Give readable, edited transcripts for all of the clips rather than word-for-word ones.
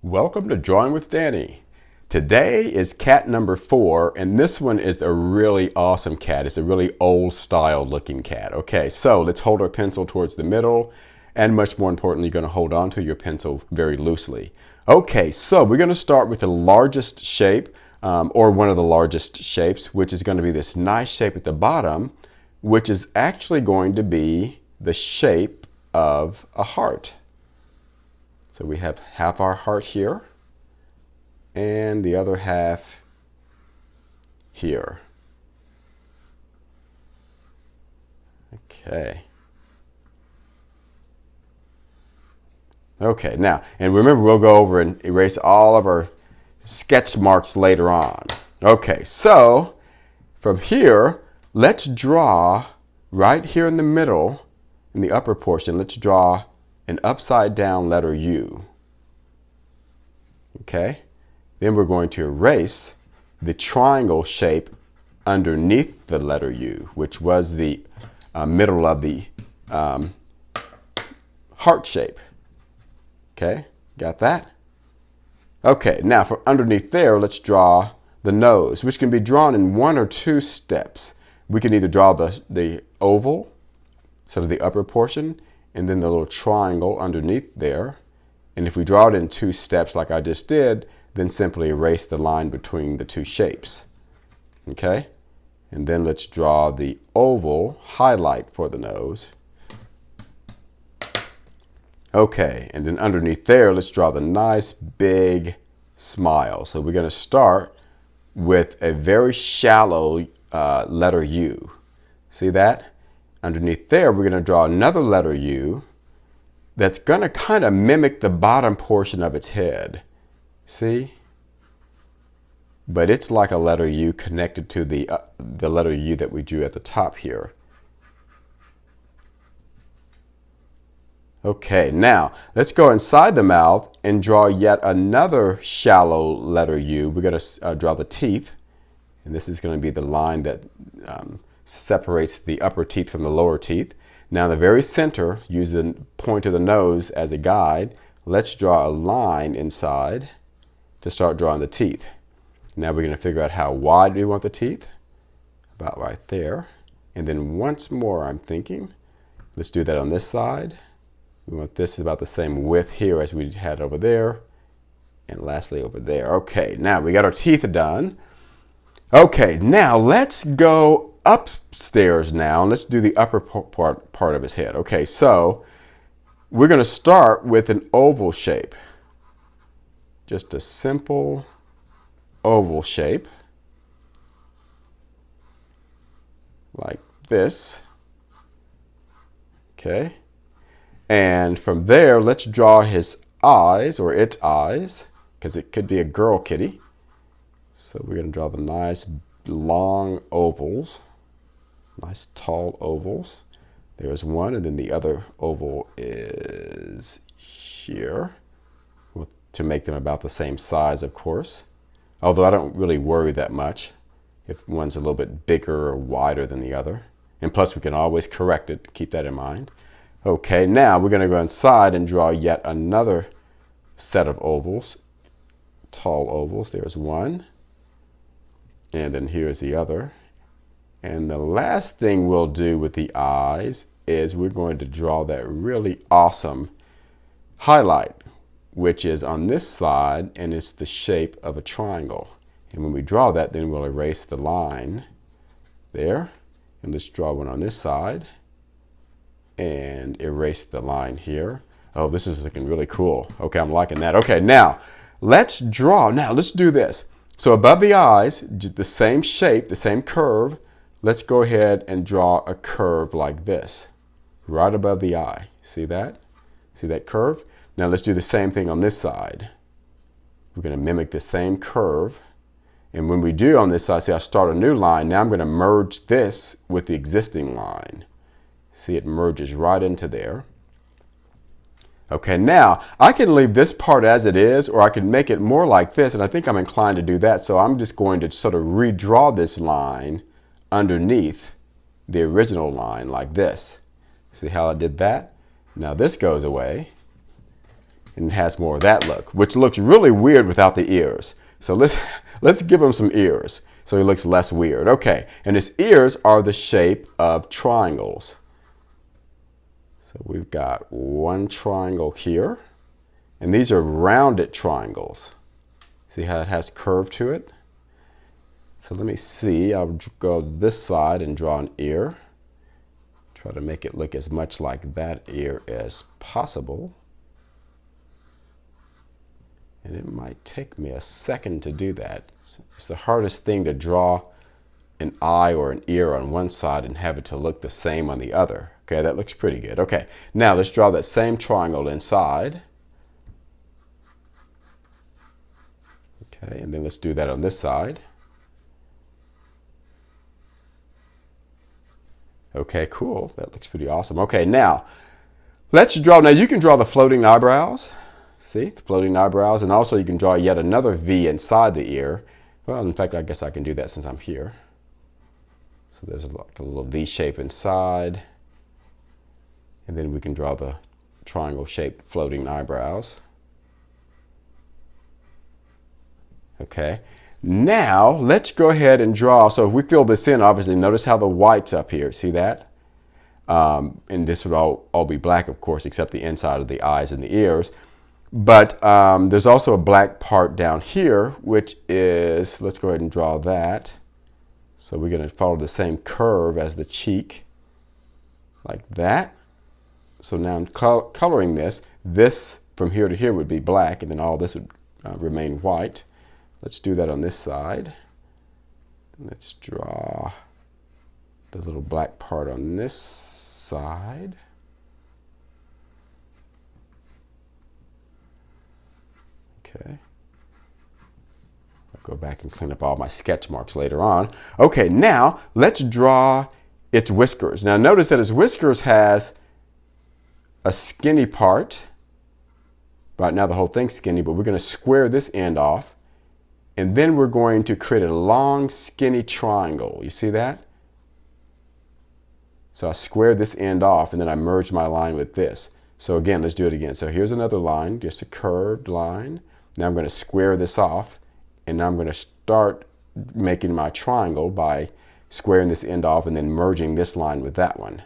Welcome to Drawing with Danny. Today is cat number 4, and this one is a really awesome cat. It's a really old style looking cat. Okay, so let's hold our pencil towards the middle, and much more importantly, you're going to hold on to your pencil very loosely. Okay, so we're going to start with the largest shape, or one of the largest shapes, which is going to be this nice shape at the bottom, which is actually going to be the shape of a heart. So we have half our heart here and the other half here. Okay. Okay, now, and remember we'll go over and erase all of our sketch marks later on. Okay, so from here, let's draw right here in the middle, in the upper portion, let's draw an upside down letter U. Okay, then we're going to erase the triangle shape underneath the letter U, which was the middle of the heart shape. Okay, got that? Okay, now for underneath there, let's draw the nose, which can be drawn in 1 or 2 steps. We can either draw the oval, sort of the upper portion, and then the little triangle underneath there. And if we draw it in 2 steps like I just did, then simply erase the line between the 2 shapes. Okay? And then let's draw the oval highlight for the nose. Okay, and then underneath there, let's draw the nice big smile. So we're going to start with a very shallow letter U. See that? Underneath there, we're going to draw another letter U that's going to kind of mimic the bottom portion of its head. See? But it's like a letter U connected to the letter U that we drew at the top here. Okay, now let's go inside the mouth and draw yet another shallow letter U. We're going to draw the teeth, and this is going to be the line that separates the upper teeth from the lower teeth. Now in the very center, use the point of the nose as a guide. Let's draw a line inside to start drawing the teeth. Now we're going to figure out how wide we want the teeth. About right there. And then once more, I'm thinking, let's do that on this side. We want this about the same width here as we had over there. And lastly over there. Okay, now we got our teeth done. Okay, now let's go upstairs now, and let's do the upper part of his head. Okay, so we're going to start with an oval shape. Just a simple oval shape. Like this. Okay. And from there, let's draw his eyes, or its eyes, because it could be a girl kitty. So we're going to draw the nice long ovals. Nice tall ovals. There's one, and then the other oval is here, to make them about the same size, of course. Although I don't really worry that much if one's a little bit bigger or wider than the other. And plus we can always correct it, keep that in mind. Okay, now we're going to go inside and draw yet another set of ovals, tall ovals. There's one, and then here's the other. And the last thing we'll do with the eyes is we're going to draw that really awesome highlight, which is on this side, and it's the shape of a triangle. And when we draw that, then we'll erase the line there. And let's draw one on this side and erase the line here. Oh, this is looking really cool. Okay, I'm liking that. Okay, now let's draw. Now let's do this. So above the eyes, the same shape, the same curve. Let's go ahead and draw a curve like this, right above the eye. See that? See that curve? Now let's do the same thing on this side. We're going to mimic the same curve. And when we do on this side, see I start a new line. Now I'm going to merge this with the existing line. See, it merges right into there. Okay, now I can leave this part as it is, or I can make it more like this, and I think I'm inclined to do that. So I'm just going to sort of redraw this line underneath the original line like this. See how I did that? Now this goes away. and it has more of that look, which looks really weird without the ears. So let's give him some ears so he looks less weird. Okay, and his ears are the shape of triangles. So we've got one triangle here, and these are rounded triangles. See how it has curve to it? So let me see, I'll go this side and draw an ear. Try to make it look as much like that ear as possible. And it might take me a second to do that. It's the hardest thing to draw an eye or an ear on one side and have it to look the same on the other. Okay, that looks pretty good. Okay, now let's draw that same triangle inside. Okay, and then let's do that on this side. Okay, cool. That looks pretty awesome. Okay, now let's draw. Now you can draw the floating eyebrows. See, the floating eyebrows, and also you can draw yet another V inside the ear. Well, in fact, I guess I can do that since I'm here. So there's like a little V shape inside, and then we can draw the triangle-shaped floating eyebrows. Okay, now let's go ahead and draw. So if we fill this in, obviously, notice how the white's up here. See that? And this would all be black, of course, except the inside of the eyes and the ears. But there's also a black part down here, which is, let's go ahead and draw that. So we're going to follow the same curve as the cheek, like that. So now I'm coloring this. This from here to here would be black, and then all this would remain white. Let's do that on this side. Let's draw the little black part on this side. Okay. I'll go back and clean up all my sketch marks later on. Okay, now let's draw its whiskers. Now notice that its whiskers has a skinny part. Right now the whole thing's skinny, but we're going to square this end off. And then we're going to create a long, skinny triangle. You see that? So I square this end off, and then I merge my line with this. So again, let's do it again. So here's another line, just a curved line. Now I'm going to square this off, and now I'm going to start making my triangle by squaring this end off and then merging this line with that one.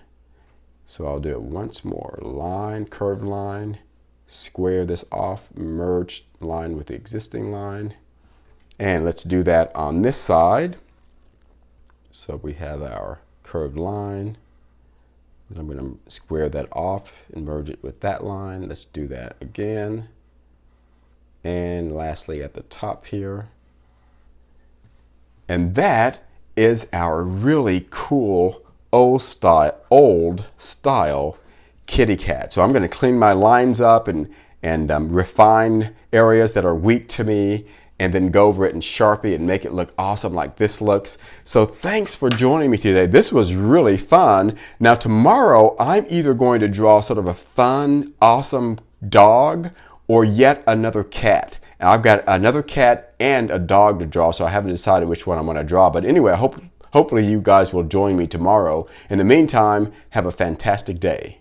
So I'll do it once more. Line, curved line, square this off, merge line with the existing line. And let's do that on this side. So we have our curved line. And I'm going to square that off and merge it with that line. Let's do that again. And lastly at the top here. And that is our really cool old style kitty cat. So I'm going to clean my lines up and refine areas that are weak to me, and then go over it in Sharpie and make it look awesome like this looks. So thanks for joining me today. This was really fun. Now tomorrow, I'm either going to draw sort of a fun, awesome dog or yet another cat. And I've got another cat and a dog to draw, so I haven't decided which one I'm going to draw. But anyway, hopefully you guys will join me tomorrow. In the meantime, have a fantastic day.